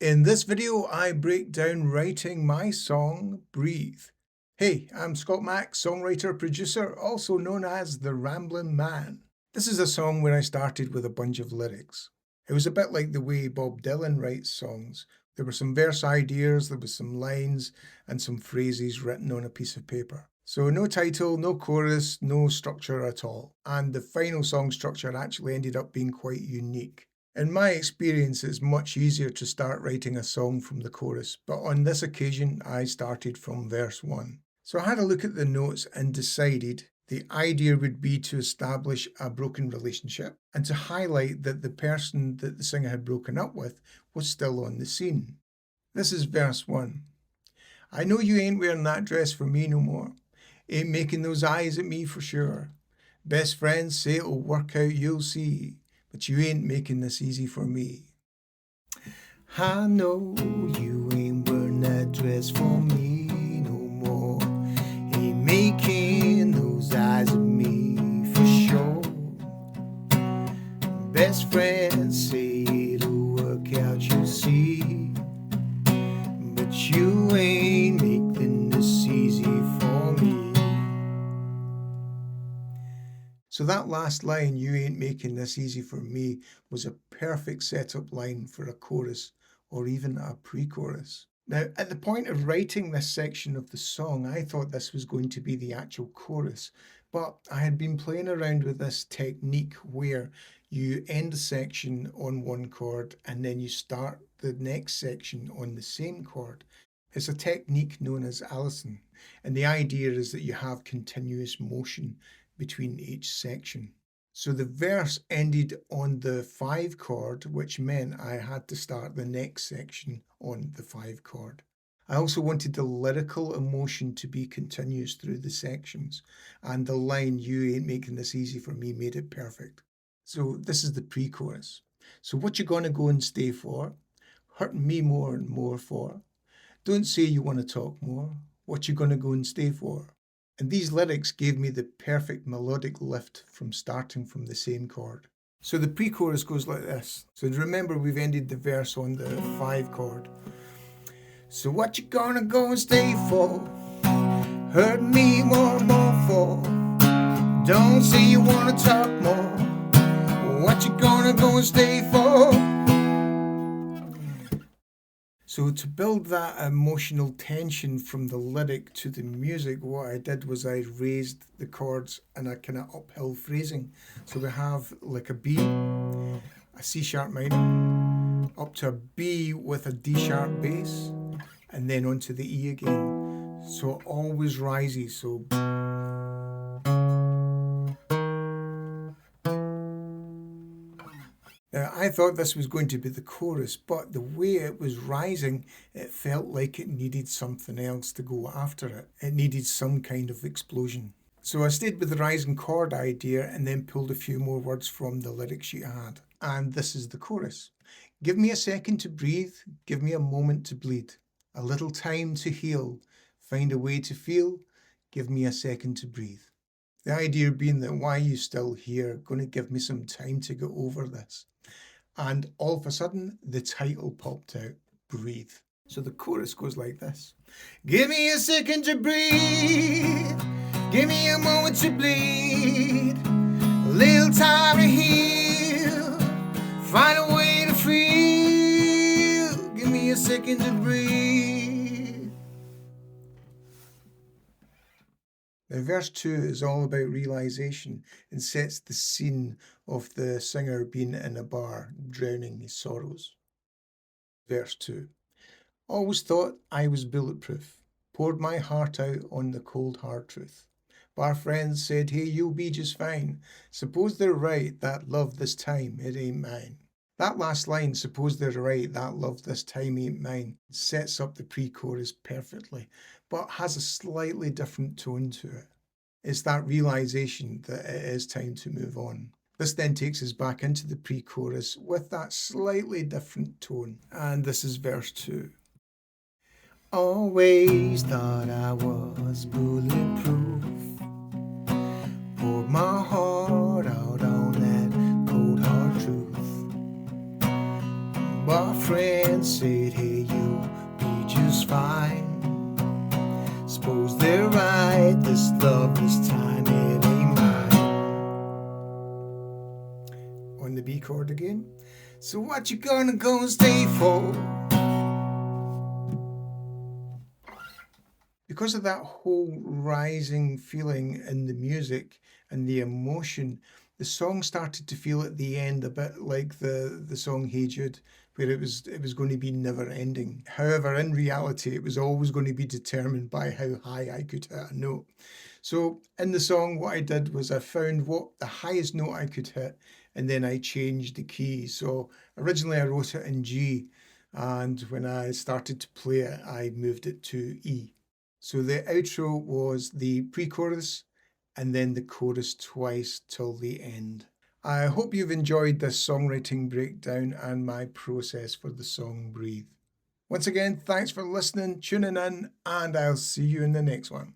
In this video, I break down writing my song, Breathe. Hey, I'm Scott Mack, songwriter, producer, also known as The Ramblin' Man. This is a song where I started with a bunch of lyrics. It was a bit like the way Bob Dylan writes songs. There were some verse ideas, there was some lines, and some phrases written on a piece of paper. So no title, no chorus, no structure at all. And the final song structure actually ended up being quite unique. In my experience, it's much easier to start writing a song from the chorus, but on this occasion, I started from verse 1. So I had a look at the notes and decided the idea would be to establish a broken relationship and to highlight that the person that the singer had broken up with was still on the scene. This is verse 1. I know you ain't wearing that dress for me no more. Ain't making those eyes at me for sure. Best friends say it'll work out, you'll see. But you ain't making this easy for me. I know you ain't wearing that dress for me no more. Ain't making those eyes at me for sure. Best friends say it'll work out, you'll see. But you ain't making this easy for me. So that last line, you ain't making this easy for me, was a perfect setup line for a chorus or even a pre-chorus. Now, at the point of writing this section of the song, I thought this was going to be the actual chorus, but I had been playing around with this technique where you end a section on one chord and then you start the next section on the same chord. It's a technique known as Allison, and the idea is that you have continuous motion between each section. So the verse ended on the 5 chord, which meant I had to start the next section on the 5 chord. I also wanted the lyrical emotion to be continuous through the sections, and the line, you ain't making this easy for me, made it perfect. So this is the pre-chorus. So what you gonna go and stay for? Hurting me more and more for? Don't say you want to talk more. What you gonna go and stay for? And these lyrics gave me the perfect melodic lift from starting from the same chord. So the pre-chorus goes like this. So remember, we've ended the verse on the 5 chord. So what you gonna go and stay for? Hurt me more and more for? Don't say you wanna talk more. What you gonna go and stay for? So to build that emotional tension from the lyric to the music, what I did was I raised the chords in a kind of uphill phrasing. So we have like a B, a C sharp minor, up to a B with a D sharp bass, and then onto the E again. So it always rises. So now, I thought this was going to be the chorus, but the way it was rising, it felt like it needed something else to go after it. It needed some kind of explosion. So I stayed with the rising chord idea and then pulled a few more words from the lyric sheet I had. And this is the chorus. Give me a second to breathe, give me a moment to bleed, a little time to heal, find a way to feel, give me a second to breathe. The idea being that why are you still here, going to give me some time to get over this. And all of a sudden, the title popped out, Breathe. So the chorus goes like this. Give me a second to breathe. Give me a moment to bleed. A little time to heal. Find a way to feel. Give me a second to breathe. Now, verse 2 is all about realization and sets the scene of the singer being in a bar, drowning his sorrows. Verse 2. Always thought I was bulletproof, poured my heart out on the cold hard truth. Bar friends said, hey, you'll be just fine. Suppose they're right, that love this time, it ain't mine. That last line, suppose they're right, that love this time ain't mine, sets up the pre-chorus perfectly, but has a slightly different tone to it. It's that realization that it is time to move on. This then takes us back into the pre-chorus with that slightly different tone. And this is verse 2. Always thought I was bulletproof. Poured my heart out on that cold hard truth. But friend said, hey, you'll be just fine. Suppose they're right, this love, this time it ain't mine. On the B chord again. So what you gonna go and stay for? Because of that whole rising feeling in the music and the emotion, the song started to feel at the end a bit like the song Hey Jude, where it was going to be never ending. However, in reality, it was always going to be determined by how high I could hit a note. So in the song, what I did was I found what the highest note I could hit, and then I changed the key. So originally I wrote it in G, and when I started to play it, I moved it to E. So the outro was the pre-chorus and then the chorus twice till the end. I hope you've enjoyed this songwriting breakdown and my process for the song Breathe. Once again, thanks for listening, tuning in, and I'll see you in the next one.